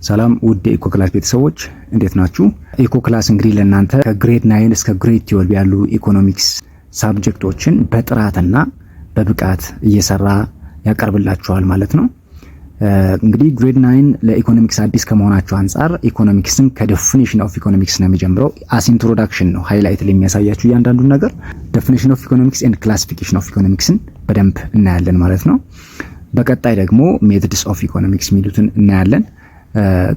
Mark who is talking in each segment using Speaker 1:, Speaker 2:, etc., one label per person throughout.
Speaker 1: ሰላም ውድ ኢኮ ክላስ ቤተሰቦች እንዴት ናችሁ? ኢኮ ክላስ እንግዲህ ለእናንተ ከግሬድ 9 እስከ ግሬድ 12 ያሉ ኢኮኖሚክስ ሳብጀክቶችን በጥራትና በብቃት እየሰራ ያቀርብላችኋል ማለት ነው። እንግዲህ ግሬድ 9 ለኢኮኖሚክስ አዲስ ከመሆናቸው አንፃር ኢኮኖሚክስን ከዴፊኒሽን ኦፍ ኢኮኖሚክስ ነው የሚጀምረው። አስ ኢንትሮዳክሽን ነው ሃይላይት የሚያሳያችሁ እያንዳንዱን ነገር። ዴፊኒሽን ኦፍ ኢኮኖሚክስ ኤንድ ክላሲፊኬሽን ኦፍ ኢኮኖሚክስን በደንብ እናያለን ማለት ነው። በቀጣይ ደግሞ ሜትድስ ኦፍ ኢኮኖሚክስ የሚሉትን እናያለን።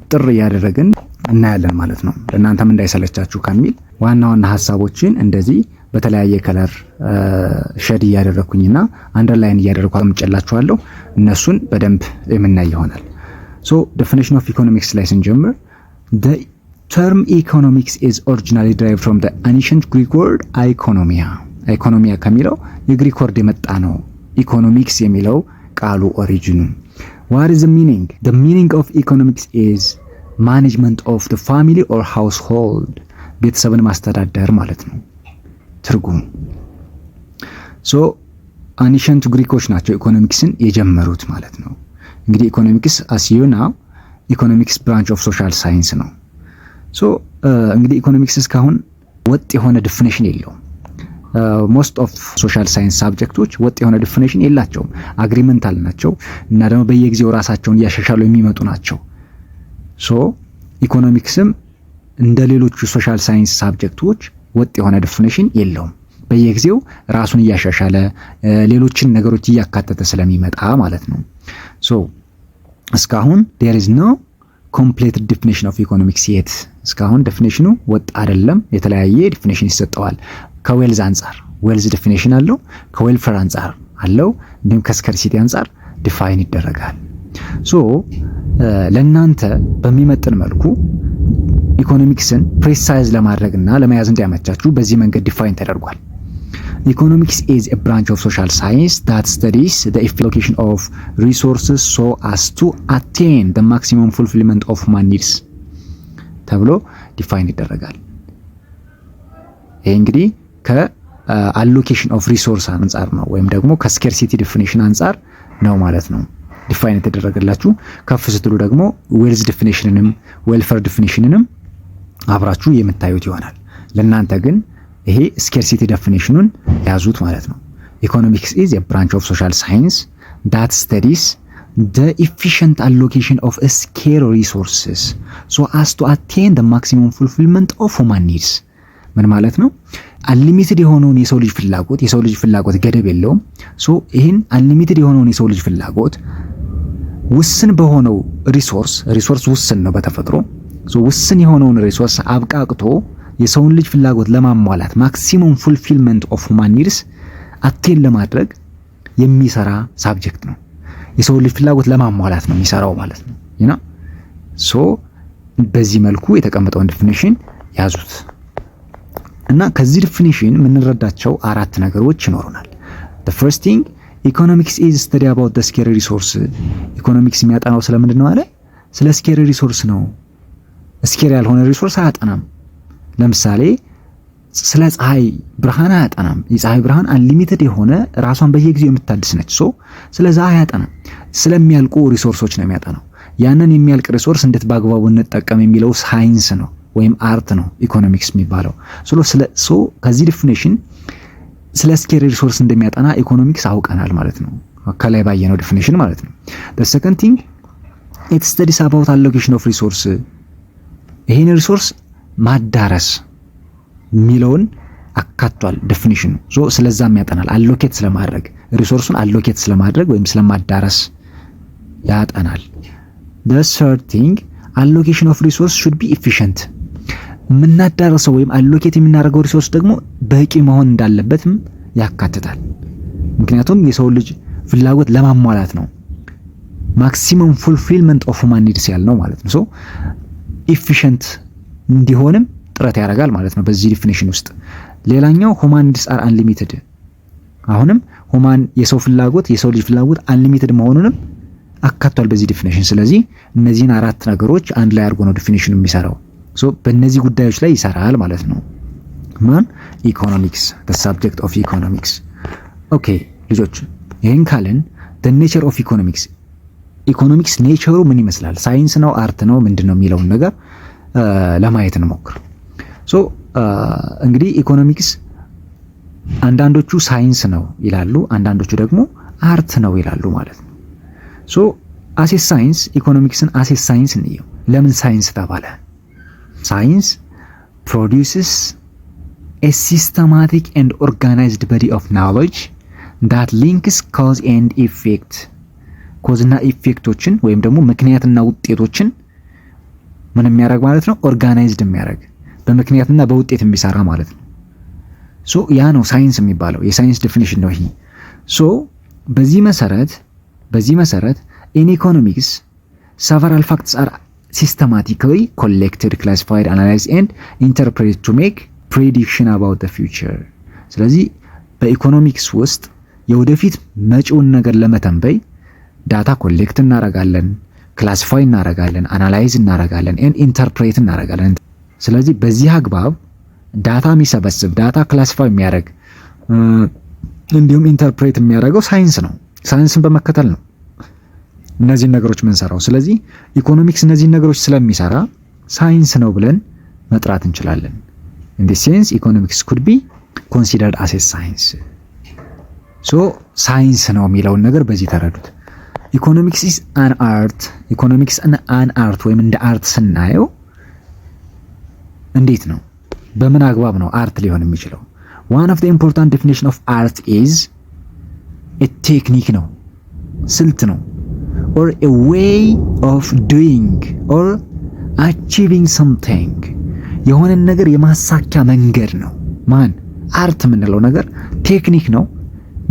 Speaker 1: ጥር እያደረግን እናያለን ማለት ነው። ለእናንተም እንዳይሰለቻችሁ ከሚል ዋና ዋና ሀሳቦችን እንደዚህ በተለያየ ከለር ሼድ እያደረኩኝና አንደርላይን እያደረኩ አምጨላችኋለሁ። እነሱን በደንብ የምናይ ይሆናል። ሶ ዴፊኒሽን ኦፍ ኢኮኖሚክስ ላይ ስንጀምር the term economics is originally derived from the ancient Greek word eikonomia ኢኮኖሚያ ከሚለው የግሪክ ወርድ የመጣ ነው። ኢኮኖሚክስ የሚለው ቃሉ ኦሪጂኑ What is the meaning? The meaning of economics is management of the family or household. ቤተሰብን ማስተዳደር ማለት ነው ትርጉሙ። ሶ አኒሸንት ግሪኮች ናቸው ኢኮኖሚክስን የጀመሩት ማለት ነው። እንግዲህ ኢኮኖሚክስ አሲዩና ኢኮኖሚክስ ብራንች ኦፍ ሶሻል ሳይንስ ነው። ሶ እንግዲህ ኢኮኖሚክስ እስካሁን ወጥ የሆነ ዲፊኒሽን የለውም። ሞስት ኦፍ ሶሻል ሳይንስ ሳብጀክቶች ወጥ የሆነ ዲፊኒሽን የላቸውም። አግሪመንታል ናቸው እና ደግሞ በየጊዜው ራሳቸውን እያሻሻሉ የሚመጡ ናቸው። ሶ ኢኮኖሚክስም እንደ ሌሎቹ ሶሻል ሳይንስ ሳብጀክቶች ወጥ የሆነ ዲፊኒሽን የለውም። በየጊዜው ራሱን እያሻሻለ ሌሎችን ነገሮች እያካተተ ስለሚመጣ ማለት ነው። ሶ እስካሁን there is no complete definition of economics yet። እስካሁን ዲፊኒሽኑ ወጥ አይደለም። የተለያየ ዲፊኒሽን ይሰጠዋል። ከዌልዝ አንፃር ዌልዝ ዲፊኒሽን አለው፣ ከዌልፈር አንፃር አለው፣ እንዲሁም ከስከርሲቲ አንፃር ዲፋይን ይደረጋል። ሶ ለእናንተ በሚመጥን መልኩ ኢኮኖሚክስን ፕሬሳይዝ ለማድረግና ለመያዝ እንዲያመቻችሁ በዚህ መንገድ ዲፋይን ተደርጓል። ኢኮኖሚክስ is a branch of social science that studies the allocation of resources so as to attain the maximum fulfillment of human needs ተብሎ ዲፋይን ይደረጋል። ይሄ እንግዲህ ከአሎኬሽን ኦፍ ሪሶርስ አንፃር ነው ወይም ደግሞ ከስኬርሲቲ ዲፊኒሽን አንፃር ነው ማለት ነው ዲፋይን የተደረገላችሁ። ከፍ ስትሉ ደግሞ ዌልዝ ዲፊኒሽንንም ዌልፈር ዲፊኒሽንንም አብራችሁ የምታዩት ይሆናል። ለእናንተ ግን ይሄ ስኬርሲቲ ዲፊኒሽኑን ያዙት ማለት ነው። ኢኮኖሚክስ ኢዝ a branch of social science that studies the efficient allocation of scarce resources so as to attain the maximum fulfillment of human needs። ምን ማለት ነው? አንሊሚትድ የሆነውን የሰው ልጅ ፍላጎት ገደብ የለውም። ሶ ይሄን አንሊሚትድ የሆነውን የሰው ልጅ ፍላጎት ውስን በሆነው ሪሶርስ ውስን ነው በተፈጥሮ። ሶ ውስን የሆነውን ሪሶርስ አብቃቅቶ የሰውን ልጅ ፍላጎት ለማሟላት ማክሲመም ፉልፊልመንት ኦፍ ሁማን ኒድስ አቴን ለማድረግ የሚሰራ ሳብጀክት ነው። የሰውን ልጅ ፍላጎት ለማሟላት ነው የሚሰራው ማለት ነው። ይና ሶ በዚህ መልኩ የተቀመጠውን ዲፊኒሽን ያዙት እና ከዚህ ዲፊኒሽን የምንረዳቸው አራት ነገሮች ይኖሩናል። the first thing economics is study about the scarce resource። ኢኮኖሚክስ የሚያጠናው ስለምንድን ነው አለ? ስለ ስኬር ሪሶርስ ነው። ስኬር ያልሆነ ሪሶርስ አያጠናም። ለምሳሌ ስለ ፀሐይ ብርሃን አያጠናም። የፀሐይ ብርሃን አንሊሚትድ የሆነ ራሷን በየጊዜው የምታድስ ነች። ሶ ስለዛ አያጠናም። ስለሚያልቁ ሪሶርሶች ነው የሚያጠናው። ያንን የሚያልቅ ሪሶርስ እንዴት በአግባቡ እንጠቀም የሚለው ሳይንስ ነው ወይም አርት ነው ኢኮኖሚክስ የሚባለው። ሶ ከዚህ ዲፊኒሽን ስለ ስኬር ሪሶርስ እንደሚያጠና ኢኮኖሚክስ አውቀናል ማለት ነው፣ ከላይ ባየነው ዲፊኒሽን ማለት ነው። the second thing it studies about allocation of resource። ይሄን ሪሶርስ ማዳረስ የሚለውን አካቷል ዲፊኒሽኑ። ሶ ስለዛም ያጠናል። አሎኬት ስለማድረግ ሪሶርሱን አሎኬት ስለማድረግ ወይም ስለማዳረስ ያጠናል። the third thing allocation of resource should be efficient። የምናዳረሰው ወይም አሎኬት የምናደርገው ሪሶርስ ደግሞ በቂ መሆን እንዳለበትም ያካትታል። ምክንያቱም የሰው ልጅ ፍላጎት ለማሟላት ነው ማክሲመም ፉልፊልመንት ኦፍ ሁማን ኒድስ ያልነው ማለት ነው። ሶ ኢፊሽንት እንዲሆንም ጥረት ያደርጋል ማለት ነው በዚህ ዲፊኒሽን ውስጥ። ሌላኛው ሁማን ኒድስ አር አንሊሚትድ። አሁንም ሁማን የሰው ልጅ ፍላጎት አንሊሚትድ መሆኑንም አካቷል በዚህ ዲፊኒሽን። ስለዚህ እነዚህን አራት ነገሮች አንድ ላይ አድርጎ ነው ዲፊኒሽኑ የሚሰራው። ሶ በእነዚህ ጉዳዮች ላይ ይሰራል ማለት ነው። ማን? ኢኮኖሚክስ the subject of economics። ኦኬ ልጆች ይሄን ካልን the nature of economics ኢኮኖሚክስ ኔቸሩ ምን ይመስላል፣ ሳይንስ ነው አርት ነው ምንድነው የሚለውን ነገር ለማየት እንሞክር። ሶ እንግዲህ ኢኮኖሚክስ አንዳንዶቹ ሳይንስ ነው ይላሉ፣ አንዳንዶቹ ደግሞ አርት ነው ይላሉ ማለት ነው። ሶ አሴ ሳይንስ ኢኮኖሚክስን አሴ ሳይንስ እንየው። ለምን ሳይንስ ተባለ? ሳይንስ produces a systematic and organized body of knowledge that links cause and effect ኮዝና ኢፌክቶችን ወይም ደግሞ ምክንያትና ውጤቶችን ምን የሚያደርግ ማለት ነው? ኦርጋናይዝድ የሚያደርግ በምክንያትና በውጤት የሚሰራ ማለት ነው። ሶ ያ ነው ሳይንስ የሚባለው፣ የሳይንስ ዴፊኒሽን ነው ይሄ። ሶ በዚህ መሰረት in economics several facts are systematically collected, classified, analyzed and interpreted to make prediction about the future። ስለዚህ በኢኮኖሚክስ ውስጥ የወደፊት መጪውን ነገር ለመተንበይ ዳታ ኮሌክት እናረጋለን፣ ክላሲፋይ እናረጋለን፣ አናላይዝ እናረጋለን ኤንድ ኢንተርፕሬት እናረጋለን። ስለዚህ በዚህ አግባብ ዳታ የሚሰበስብ ዳታ ክላሲፋይ የሚያደርግ እንዲሁም ኢንተርፕሬት የሚያደርገው ሳይንስ ነው። ሳይንስን በመከተል ነው እነዚህን ነገሮች የምንሰራው። ስለዚህ ኢኮኖሚክስ እነዚህን ነገሮች ስለሚሰራ ሳይንስ ነው ብለን መጥራት እንችላለን። in this sense economics could be considered as a science። ሶ ሳይንስ ነው የሚለውን ነገር በዚህ ተረዱት። ኢኮኖሚክስ is an art። ኢኮኖሚክስ an art ወይም እንደ አርት ስናየው እንዴት ነው? በምን አግባብ ነው አርት ሊሆን የሚችለው? one of the important definition of art is a technique ነው፣ ስልት ነው or a way of doing or achieving something የሆነን ነገር የማሳኪያ መንገድ ነው። ማን አርት የምንለው ነገር ቴክኒክ ነው፣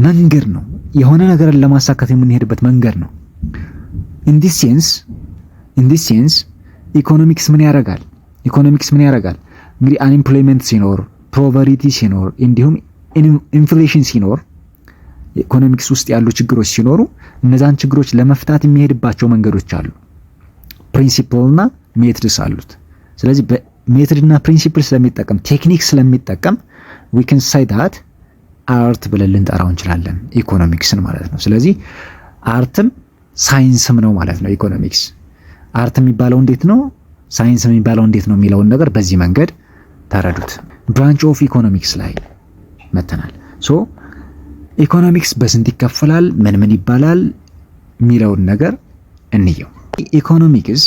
Speaker 1: መንገድ ነው፣ የሆነ ነገርን ለማሳካት የምንሄድበት መንገድ ነው። in this sense ኢኮኖሚክስ ምን ያደርጋል? እንግዲህ አንኤምፕሎይመንት ሲኖር፣ ፖቨርቲ ሲኖር፣ እንዲሁም ኢንፍሌሽን ሲኖር፣ ኢኮኖሚክስ ውስጥ ያሉ ችግሮች ሲኖሩ እነዛን ችግሮች ለመፍታት የሚሄድባቸው መንገዶች አሉ። ፕሪንሲፕልና ሜትድስ አሉት። ስለዚህ በሜትድና ፕሪንሲፕል ስለሚጠቀም ቴክኒክ ስለሚጠቀም we can say that አርት ብለን ልንጠራው እንችላለን ኢኮኖሚክስን ማለት ነው። ስለዚህ አርትም ሳይንስም ነው ማለት ነው ኢኮኖሚክስ። አርት የሚባለው እንዴት ነው፣ ሳይንስ የሚባለው እንዴት ነው የሚለውን ነገር በዚህ መንገድ ተረዱት። ብራንች ኦፍ ኢኮኖሚክስ ላይ መተናል። ሶ ኢኮኖሚክስ በስንት ይከፈላል፣ ምን ይባላል የሚለውን ነገር እንየው። ኢኮኖሚክስ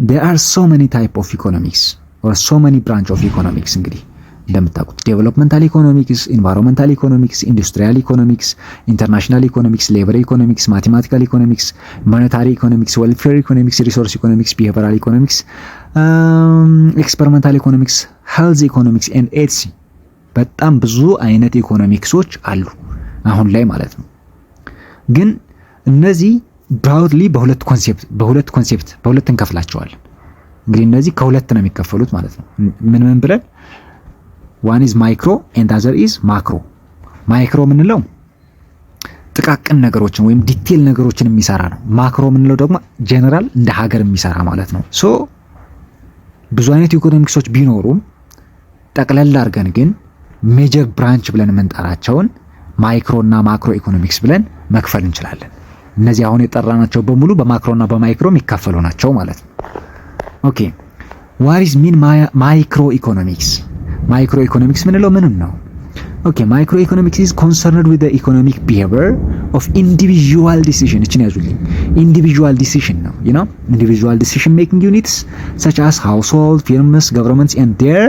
Speaker 1: there are so many type of economics or so many branch of economics። እንግዲህ እንደምታውቁት ዴቨሎፕመንታል ኢኮኖሚክስ፣ ኢንቫይሮንመንታል ኢኮኖሚክስ፣ ኢንዱስትሪያል ኢኮኖሚክስ፣ ኢንተርናሽናል ኢኮኖሚክስ፣ ሌበር ኢኮኖሚክስ፣ ማቴማቲካል ኢኮኖሚክስ፣ ሞኔታሪ ኢኮኖሚክስ፣ ዌልፌር ኢኮኖሚክስ፣ ሪሶርስ ኢኮኖሚክስ፣ ቢሄቪራል ኢኮኖሚክስ፣ ኤክስፐሪመንታል ኢኮኖሚክስ፣ ሄልዝ ኢኮኖሚክስ ኤንድ ኤትሲ። በጣም ብዙ አይነት ኢኮኖሚክሶች አሉ አሁን ላይ ማለት ነው። ግን እነዚህ ብራውድሊ በሁለት እንከፍላቸዋለን። እንግዲህ እነዚህ ከሁለት ነው የሚከፈሉት ማለት ነው። ምን ብለን one is micro and other is macro። ማይክሮ የምንለው ጥቃቅን ነገሮችን ወይም ዲቴል ነገሮችን የሚሰራ ነው። ማክሮ የምንለው ደግሞ ጀነራል እንደ ሀገር የሚሰራ ማለት ነው። ሶ ብዙ አይነት ኢኮኖሚክሶች ቢኖሩም ጠቅለል አድርገን ግን ሜጀር ብራንች ብለን የምንጠራቸውን ማይክሮ እና ማክሮ ኢኮኖሚክስ ብለን መክፈል እንችላለን። እነዚህ አሁን የጠራናቸው በሙሉ በማክሮ እና በማይክሮ የሚከፈሉ ናቸው ማለት ነው። ኦኬ what is mean ማይክሮ ኢኮኖሚክስ? ማይክሮ ኢኮኖሚክስ ምንለው ምን ነው? ኦኬ ማይክሮ ኢኮኖሚክስ is concerned with the economic behavior of individual decision። እቺን ያዙልኝ። individual decision ነው individual decision making units such as household, firms, governments and their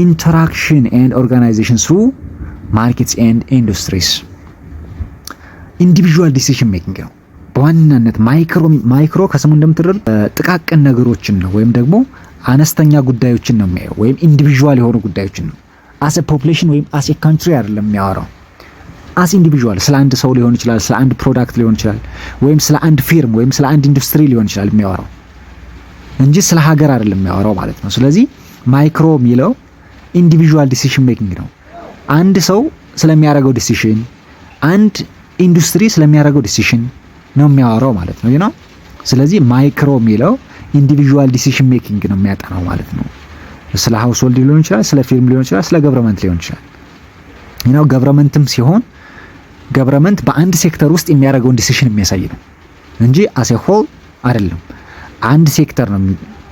Speaker 1: interaction and organization through markets and industries። ኢንዲቪጁዋል ዲሲዥን ሜኪንግ ነው በዋናነት። ማይክሮ ከስሙ እንደምትረዱ ጥቃቅን ነገሮችን ነው ወይም ደግሞ አነስተኛ ጉዳዮችን ነው የሚያየው ወይም ኢንዲቪጁዋል የሆኑ ጉዳዮችን ነው። አስ ኤ ፖፑሌሽን ወይም አስ ኤ ካንትሪ አይደለም የሚያወራው። አስ ኢንዲቪጁዋል ስለ አንድ ሰው ሊሆን ይችላል፣ ስለ አንድ ፕሮዳክት ሊሆን ይችላል፣ ወይም ስለ አንድ ፊርም ወይም ስለ አንድ ኢንዱስትሪ ሊሆን ይችላል የሚያወራው እንጂ ስለ ሀገር አይደለም የሚያወራው ማለት ነው። ስለዚህ ማይክሮ የሚለው ኢንዲቪጁዋል ዲሲዥን ሜኪንግ ነው። አንድ ሰው ስለሚያደርገው ዲሲዥን፣ አንድ ኢንዱስትሪ ስለሚያደርገው ዲሲዥን ነው የሚያወራው ማለት ነው ስለዚህ ማይክሮ የሚለው ኢንዲቪጁዋል ዲሲዥን ሜኪንግ ነው የሚያጠናው ማለት ነው። ስለ ሃውስሆልድ ሊሆን ይችላል፣ ስለ ፊርም ሊሆን ይችላል፣ ስለ ገቨርንመንት ሊሆን ይችላል። ገቨርንመንትም ሲሆን ገቨርንመንት በአንድ ሴክተር ውስጥ የሚያደርገውን ዲሲዥን የሚያሳይ ነው። እንጂ አሴ ሆል አይደለም። አንድ ሴክተር ነው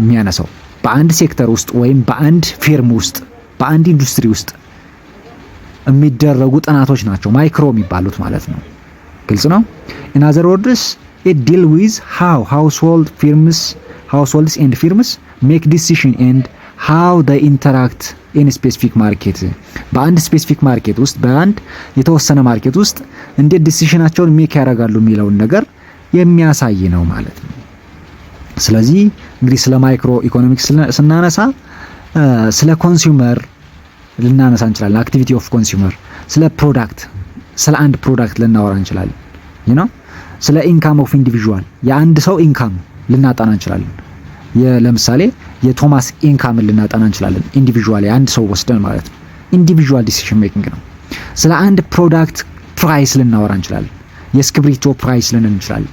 Speaker 1: የሚያነሳው። በአንድ ሴክተር ውስጥ ወይም በአንድ ፊርም ውስጥ በአንድ ኢንዱስትሪ ውስጥ የሚደረጉ ጥናቶች ናቸው ማይክሮ የሚባሉት ማለት ነው። ግልጽ ነው። in other words it deal with how households and firms make decision and how they interact in specific market በአንድ ስፔሲፊክ ማርኬት ውስጥ በአንድ የተወሰነ ማርኬት ውስጥ እንዴት ዲሲሽናቸውን ሜክ ያደርጋሉ የሚለውን ነገር የሚያሳይ ነው ማለት ነው። ስለዚህ እንግዲህ ስለ ማይክሮ ኢኮኖሚክስ ስናነሳ ስለ ኮንሱመር ልናነሳ እንችላለን። አክቲቪቲ ኦፍ ኮንሱመር፣ ስለ ፕሮዳክት፣ ስለ አንድ ፕሮዳክት ልናወራ እንችላለን። ስለ ኢንካም ኦፍ ኢንዲቪዥዋል የአንድ ሰው ኢንካም ልናጠና እንችላለን። ለምሳሌ የቶማስ ኢንካምን ልናጠና እንችላለን። ኢንዲቪዥዋል የአንድ ሰው ወስደን ማለት ነው። ኢንዲቪዥዋል ዲሲሽን ሜኪንግ ነው። ስለ አንድ ፕሮዳክት ፕራይስ ልናወራ እንችላለን። የእስክሪብቶ ፕራይስ ልንል እንችላለን።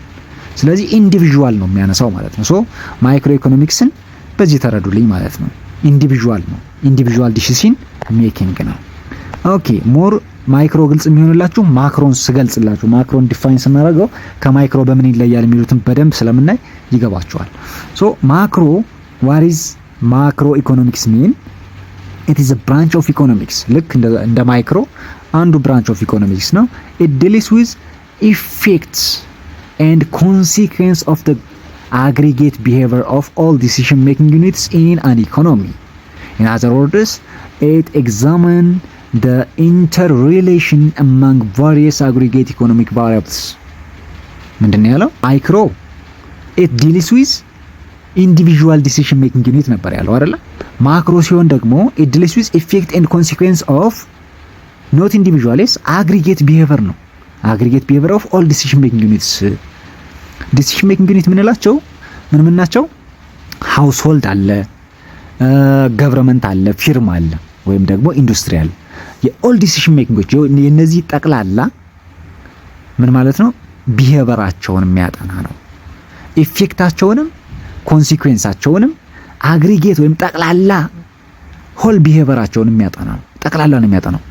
Speaker 1: ስለዚህ ኢንዲቪዥዋል ነው የሚያነሳው ማለት ነው። ሶ ማይክሮ ኢኮኖሚክስን በዚህ ተረዱልኝ ማለት ነው። ኢንዲቪዥዋል ነው። ኢንዲቪዥዋል ዲሲሽን ሜኪንግ ነው። ኦኬ ሞር ማይክሮ ግልጽ የሚሆንላችሁ ማክሮን ስገልጽላችሁ፣ ማክሮን ዲፋይን ስናደርገው ከማይክሮ በምን ይለያል የሚሉትን በደንብ ስለምናይ ይገባችኋል። ሶ ማክሮ what is ማክሮ ኢኮኖሚክስ ሚን it is a branch of economics ልክ እንደ ማይክሮ አንዱ ብራንች ኦፍ ኢኮኖሚክስ ነው። it deals with effects and consequence of the aggregate behavior of all decision making units in an economy. In other words, it examines the interrelation among various aggregate economic variables. ምንድን ያለው ማይክሮ it deals with individual decision making unit ነበር ያለው አይደለ? ማክሮ ሲሆን ደግሞ it deals with effect and consequence of not individuals aggregate behavior ነው። aggregate behavior of all decision making units. decision making unit ምንላቸው ምን ናቸው? ሃውስሆልድ አለ፣ ገቨርንመንት አለ፣ ፊርማ አለ ወይም ደግሞ ኢንዱስትሪ አለ። የኦል ዲሲሽን ሜኪንጎች የነዚህ ጠቅላላ ምን ማለት ነው? ቢሄቨራቸውን የሚያጠና ነው። ኢፌክታቸውንም ኮንሲኩዌንሳቸውንም አግሪጌት ወይም ጠቅላላ ሆል ቢሄቨራቸውን የሚያጠና ነው። ጠቅላላ ነው የሚያጠናው።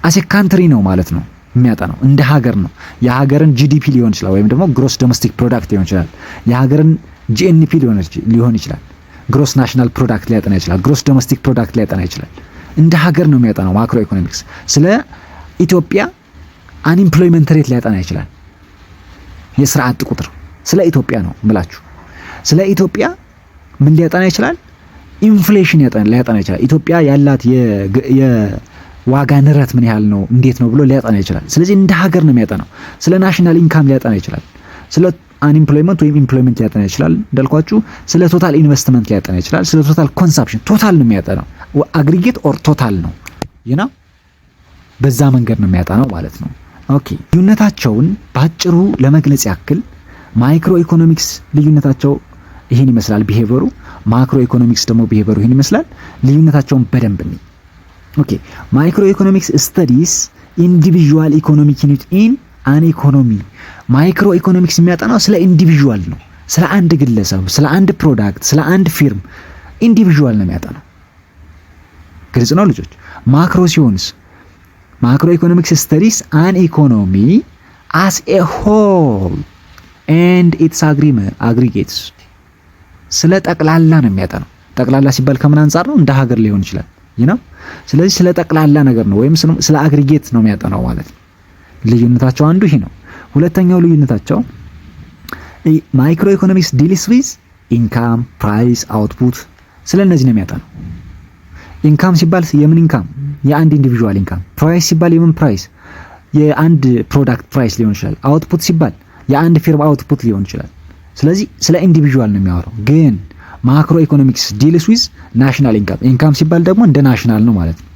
Speaker 1: አሴ ካንትሪ ነው ማለት ነው የሚያጠናው። እንደ ሀገር ነው። የሀገርን ጂዲፒ ሊሆን ይችላል ወይም ደግሞ ግሮስ ዶሜስቲክ ፕሮዳክት ሊሆን ይችላል። የሀገርን ጂኤንፒ ሊሆን ይችላል። ግሮስ ናሽናል ፕሮዳክት ሊያጠና ይችላል። ግሮስ ዶሜስቲክ ፕሮዳክት ሊያጠና ይችላል። እንደ ሀገር ነው የሚያጠናው ማክሮ ኢኮኖሚክስ። ስለ ኢትዮጵያ አንኢምፕሎይመንት ሬት ሊያጠና ይችላል። የስራ አጥ ቁጥር ስለ ኢትዮጵያ ነው ብላችሁ። ስለ ኢትዮጵያ ምን ሊያጠና ይችላል? ኢንፍሌሽን ሊያጠና ይችላል። ኢትዮጵያ ያላት የዋጋ ንረት ምን ያህል ነው፣ እንዴት ነው ብሎ ሊያጠና ይችላል። ስለዚህ እንደ ሀገር ነው የሚያጠናው። ስለ ናሽናል ኢንካም ሊያጠና ይችላል። ስለ አንኢምፕሎይመንት ወይም ኢምፕሎይመንት ሊያጠና ይችላል። እንዳልኳችሁ ስለ ቶታል ኢንቨስትመንት ሊያጠና ይችላል። ስለ ቶታል ኮንሰፕሽን ቶታል ነው የሚያጠናው። አግሪጌት ኦር ቶታል ነው በዛ መንገድ ነው የሚያጠናው ማለት ነው። ኦኬ ልዩነታቸውን ባጭሩ ለመግለጽ ያክል ማይክሮ ኢኮኖሚክስ ልዩነታቸው ይሄን ይመስላል ቢሄቨሩ፣ ማክሮ ኢኮኖሚክስ ደግሞ ቢሄቨሩ ይሄን ይመስላል። ልዩነታቸውን በደንብ ነው። ኦኬ ማይክሮ ኢኮኖሚክስ ስተዲስ ኢንዲቪዥዋል ኢኮኖሚክ ዩኒት ኢን አን ኢኮኖሚ። ማይክሮ ኢኮኖሚክስ የሚያጠናው ስለ ኢንዲቪዥዋል ነው። ስለ አንድ ግለሰብ፣ ስለ አንድ ፕሮዳክት፣ ስለ አንድ ፊርም ኢንዲቪዥዋል ነው የሚያጠናው። ግልጽ ነው ልጆች? ማክሮ ሲሆንስ ማክሮ ኢኮኖሚክስ ስተዲስ አን ኢኮኖሚ አስ ኤ ሆል ኤንድ ኢትስ አግሪጌትስ። ስለ ጠቅላላ ነው የሚያጠናው። ጠቅላላ ሲባል ከምን አንጻር ነው? እንደ ሀገር ሊሆን ይችላል ስለዚህ ስለ ጠቅላላ ነገር ነው ወይም ስለ አግሪጌት ነው የሚያጠናው ማለት ነው። ልዩነታቸው አንዱ ይሄ ነው። ሁለተኛው ልዩነታቸው ማይክሮ ኢኮኖሚክስ ዲልስ ዊዝ ኢንካም፣ ፕራይስ፣ አውትፑት ስለ እነዚህ ነው የሚያጠናው። ኢንካም ሲባል የምን ኢንካም? የአንድ ኢንዲቪዥዋል ኢንካም። ፕራይስ ሲባል የምን ፕራይስ? የአንድ ፕሮዳክት ፕራይስ ሊሆን ይችላል። አውትፑት ሲባል የአንድ ፊርም አውትፑት ሊሆን ይችላል። ስለዚህ ስለ ኢንዲቪዥዋል ነው የሚያወራው። ግን ማክሮ ኢኮኖሚክስ ዲልስ ዊዝ ናሽናል ኢንካም። ኢንካም ሲባል ደግሞ እንደ ናሽናል ነው ማለት ነው።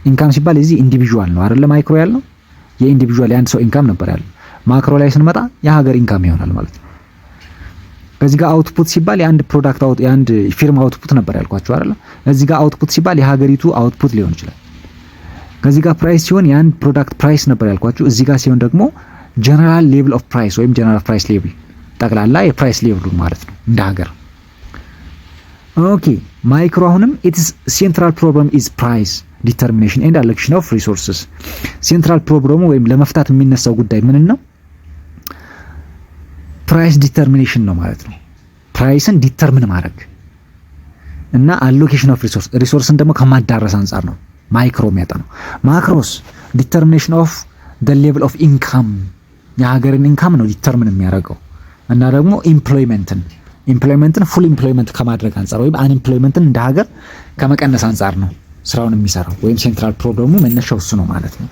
Speaker 1: ኢንካም ሲባል እዚህ ኢንዲቪዥዋል ነው አይደለ? ማይክሮ ያልነው የኢንዲቪዥዋል የአንድ ሰው ኢንካም ነበር ያለው። ማክሮ ላይ ስንመጣ የሀገር ኢንካም ይሆናል ማለት ነው። ከዚህ ጋር አውትፑት ሲባል የአንድ ፕሮዳክት የአንድ ፊርም አውትፑት ነበር ያልኳችሁ አይደለ? እዚህ ጋር አውትፑት ሲባል የሀገሪቱ አውትፑት ሊሆን ይችላል። ከዚህ ጋር ፕራይስ ሲሆን የአንድ ፕሮዳክት ፕራይስ ነበር ያልኳችሁ። እዚህ ጋር ሲሆን ደግሞ ጀነራል ሌቭል ኦፍ ፕራይስ ወይም ጀነራል ፕራይስ ሌቭል ጠቅላላ የፕራይስ ሌቭሉ ማለት ነው እንደ ሀገር። ኦኬ ማይክሮ አሁንም ኢትስ ሴንትራል ፕሮብለም ኢዝ ፕራይስ ዲተርሚኔሽን ኤንድ አሎኬሽን ኦፍ ሪሶርስስ። ሴንትራል ፕሮብለሙ ወይም ለመፍታት የሚነሳው ጉዳይ ምን ነው? ፕራይስ ዲተርሚኔሽን ነው ማለት ነው። ፕራይስን ዲተርሚን ማድረግ እና አሎኬሽን ኦፍ ሪሶርስን ደግሞ ከማዳረስ አንጻር ነው ማይክሮ የሚያጠናው። ማክሮስ ዲተርሚኔሽን ኦፍ ዘ ሌቭል ኦፍ ኢንካም የሀገርን ኢንካም ነው ዲተርሚን የሚያደርገው እና ደግሞ ኢምፕሎይመንትን ፉል ኢምፕሎይመንት ከማድረግ አንጻር ወይም አንኢምፕሎይመንትን እንደ ሀገር ከመቀነስ አንጻር ነው ስራውን የሚሰራው ወይም ሴንትራል ፕሮብለሙ መነሻው እሱ ነው ማለት ነው።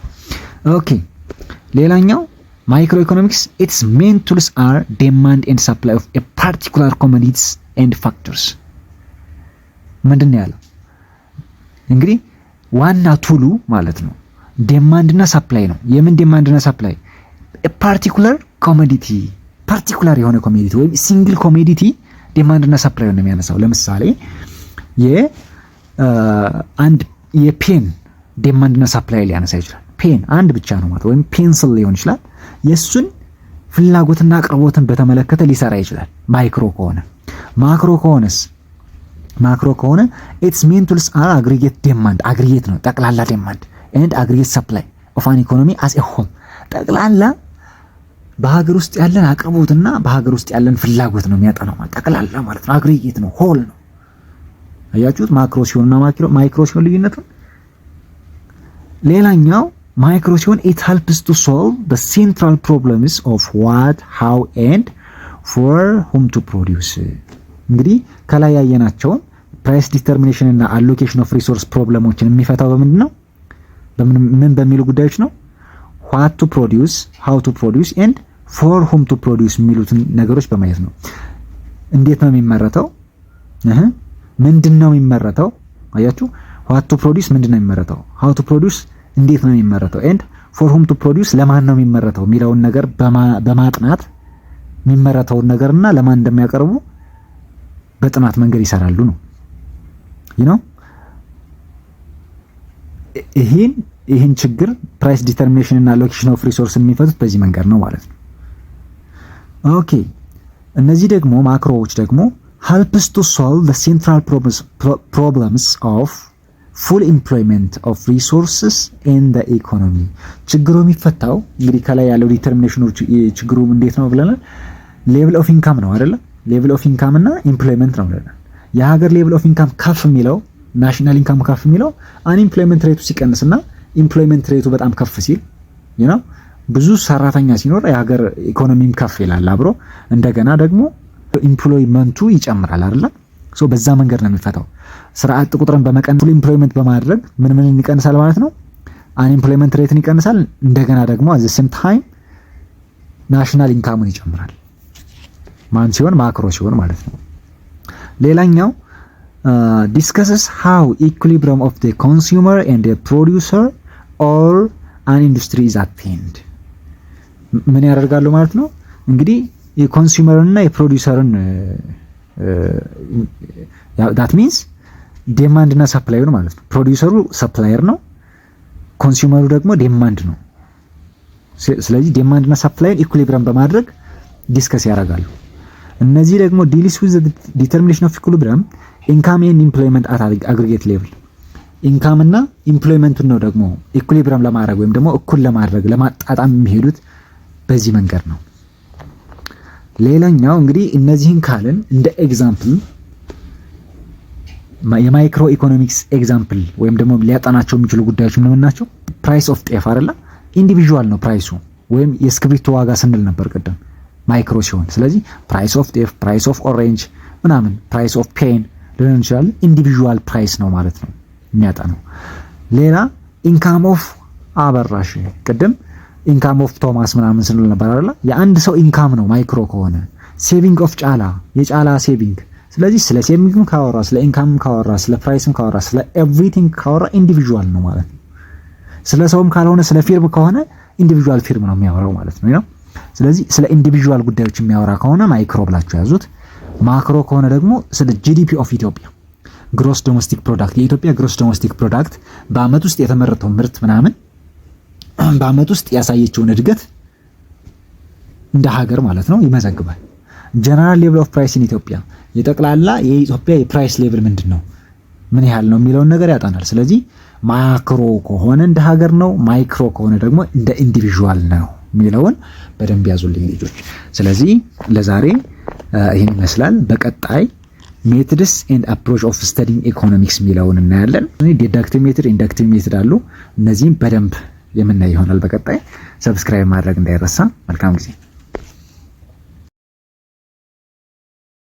Speaker 1: ኦኬ ሌላኛው ማይክሮ ኢኮኖሚክስ ኢትስ ሜን ቱልስ አር ዲማንድ ኤንድ ሰፕላይ ኦፍ ኤ ፓርቲኩላር ኮሞዲቲስ ኤንድ ፋክተርስ። ምንድን ነው ያለው እንግዲህ ዋና ቱሉ ማለት ነው ዲማንድና ሰፕላይ ነው። የምን ዲማንድና ሰፕላይ? ፓርቲኩላር ኮሞዲቲ ፓርቲኩላር የሆነ ኮሞዲቲ ወይም ሲንግል ኮሞዲቲ ዲማንድና ሰፕላይ ነው የሚያነሳው። ለምሳሌ አንድ የፔን ዲማንድና ሰፕላይ ሊያነሳ ይችላል። ፔን አንድ ብቻ ነው ማለት ወይም ፔንስል ሊሆን ይችላል። የሱን ፍላጎትና አቅርቦትን በተመለከተ ሊሰራ ይችላል ማይክሮ ከሆነ። ማክሮ ከሆነ ኢትስ ሜን ቱልስ አር አግሪጌት ዲማንድ አግሪጌት ነው ጠቅላላ ዲማንድ ኤንድ አግሪጌት ሰፕላይ ኦፍ አን ኢኮኖሚ አስ ኤ ሆል ጠቅላላ በሀገር ውስጥ ያለን አቅርቦትና በሀገር ውስጥ ያለን ፍላጎት ነው የሚያጠናው ጠቅላላ ማለት ነው። አግሪጌት ነው ሆል ነው። አያችሁት ማክሮ ሲሆንና ማይክሮ ሲሆን ልዩነቱን። ሌላኛው ማይክሮ ሲሆን it helps to solve the central problems of what, how and for whom to produce። እንግዲህ ከላይ ያየናቸውን ፕራይስ ዲተርሚኔሽን እና አሎኬሽን ኦፍ ሪሶርስ ፕሮብለሞችን የሚፈታው በምንድን ነው? ምን በሚሉ ጉዳዮች ነው? what to produce, how to produce and for whom to produce የሚሉትን ነገሮች በማየት ነው። እንዴት ነው የሚመረተው? ምንድን ነው የሚመረተው? አያችሁ what to produce ምንድን ነው የሚመረተው? how to produce እንዴት ነው የሚመረተው? and for whom to produce ለማን ነው የሚመረተው የሚለውን ነገር በማጥናት የሚመረተውን ነገርና ለማን እንደሚያቀርቡ በጥናት መንገድ ይሰራሉ ነው ይሄን ችግር ፕራይስ ዲተርሚኔሽን እና አሎኬሽን ኦፍ ሪሶርስ የሚፈቱት በዚህ መንገድ ነው ማለት ነው። ኦኬ እነዚህ ደግሞ ማክሮዎች ደግሞ helps to solve the central problems of full employment of resources in the economy። ችግሩ የሚፈታው እንግዲህ ከላይ ያለው ዲተርሚኔሽኖች ችግሩ እንዴት ነው ብለናል? ሌቭል ኦፍ ኢንካም ነው አይደለ? ሌቭል ኦፍ ኢንካም እና ኢምፕሎይመንት ነው ብለናል። የሀገር ሌቭል ኦፍ ኢንካም ከፍ የሚለው ናሽናል ኢንካም ከፍ የሚለው አንኢምፕሎይመንት ሬቱ ሲቀንስና ኢምፕሎይመንት ሬቱ በጣም ከፍ ሲል ብዙ ሰራተኛ ሲኖር የሀገር ኢኮኖሚም ከፍ ይላል አብሮ። እንደገና ደግሞ ኢምፕሎይመንቱ ይጨምራል አይደለ? ሶ በዛ መንገድ ነው የሚፈታው። ስራ አጥ ቁጥርን በመቀነስ ፉል ኢምፕሎይመንት በማድረግ ምን ይቀንሳል ማለት ነው? አንኢምፕሎይመንት ሬትን ይቀንሳል። እንደገና ደግሞ at the same time ናሽናል ኢንካሙን ይጨምራል። ማን ሲሆን? ማክሮ ሲሆን ማለት ነው። ሌላኛው discusses how equilibrium of the consumer and the producer or an industry is attained። ምን ያደርጋሉ ማለት ነው? እንግዲህ የኮንሱመርን እና የፕሮዲውሰርን that means ዲማንድ እና ሰፕላይር ማለት ነው። ፕሮዲውሰሩ ሰፕላየር ነው፣ ኮንሱመሩ ደግሞ ዲማንድ ነው። ስለዚህ ዲማንድ እና ሰፕላይን ኢኩሊብሪየም በማድረግ ዲስከስ ያደርጋሉ። እነዚህ ደግሞ ዲልስ ዊዝ ዲተርሚኔሽን ኦፍ ኢኩሊብሪየም ኢንካም ኤንድ ኢምፕሎይመንት አት አግሪጌት ሌቭል። ኢንካም እና ኢምፕሎይመንቱን ነው ደግሞ ኢኩሊብሪየም ለማድረግ ወይም ደግሞ እኩል ለማድረግ ለማጣጣም የሚሄዱት በዚህ መንገድ ነው። ሌላኛው እንግዲህ እነዚህን ካልን እንደ ኤግዛምፕል የማይክሮ ኢኮኖሚክስ ኤግዛምፕል ወይም ደግሞ ሊያጠናቸው የሚችሉ ጉዳዮች ምን ናቸው? ፕራይስ ኦፍ ጤፍ አይደለ? ኢንዲቪዥዋል ነው ፕራይሱ፣ ወይም የእስክሪብቶ ዋጋ ስንል ነበር ቀደም ማይክሮ ሲሆን። ስለዚህ ፕራይስ ኦፍ ጤፍ፣ ፕራይስ ኦፍ ኦሬንጅ ምናምን፣ ፕራይስ ኦፍ ፔን ሊሆን ይችላል። ኢንዲቪዥዋል ፕራይስ ነው ማለት ነው የሚያጠናው። ሌላ ኢንካም ኦፍ አበራሽ፣ ቅድም ኢንካም ኦፍ ቶማስ ምናምን ስንል ነበር አይደለ? የአንድ ሰው ኢንካም ነው ማይክሮ ከሆነ። ሴቪንግ ኦፍ ጫላ፣ የጫላ ሴቪንግ። ስለዚህ ስለ ሴቪንግም ካወራ፣ ስለ ኢንካምም ካወራ፣ ስለ ፕራይስም ካወራ፣ ስለ ኤቭሪቲንግ ካወራ ኢንዲቪዥዋል ነው ማለት ነው። ስለ ሰውም ካልሆነ ስለ ፊርም ከሆነ ኢንዲቪዥዋል ፊርም ነው የሚያወራው ማለት ነው። ስለዚህ ስለ ኢንዲቪዥዋል ጉዳዮች የሚያወራ ከሆነ ማይክሮ ብላችሁ ያዙት። ማክሮ ከሆነ ደግሞ ስለ ጂዲፒ ኦፍ ኢትዮጵያ፣ ግሮስ ዶሜስቲክ ፕሮዳክት፣ የኢትዮጵያ ግሮስ ዶሜስቲክ ፕሮዳክት በአመት ውስጥ የተመረተው ምርት ምናምን በአመት ውስጥ ያሳየችውን እድገት እንደ ሀገር ማለት ነው ይመዘግባል። ጀነራል ሌቭል ኦፍ ፕራይስ ኢን ኢትዮጵያ፣ የጠቅላላ የኢትዮጵያ የፕራይስ ሌቭል ምንድነው ምን ያህል ነው የሚለውን ነገር ያጠናል። ስለዚህ ማክሮ ከሆነ እንደ ሀገር ነው፣ ማይክሮ ከሆነ ደግሞ እንደ ኢንዲቪዥዋል ነው የሚለውን በደንብ ያዙልኝ ልጆች። ስለዚህ ለዛሬ ይህን ይመስላል። በቀጣይ ሜትድስ ኤንድ አፕሮች ኦፍ ስተዲንግ ኢኮኖሚክስ የሚለውን እናያለን። ዲዳክቲቭ ሜትድ፣ ኢንዳክቲቭ ሜትድ አሉ። እነዚህም በደንብ የምናይ ይሆናል በቀጣይ። ሰብስክራይብ ማድረግ እንዳይረሳ። መልካም ጊዜ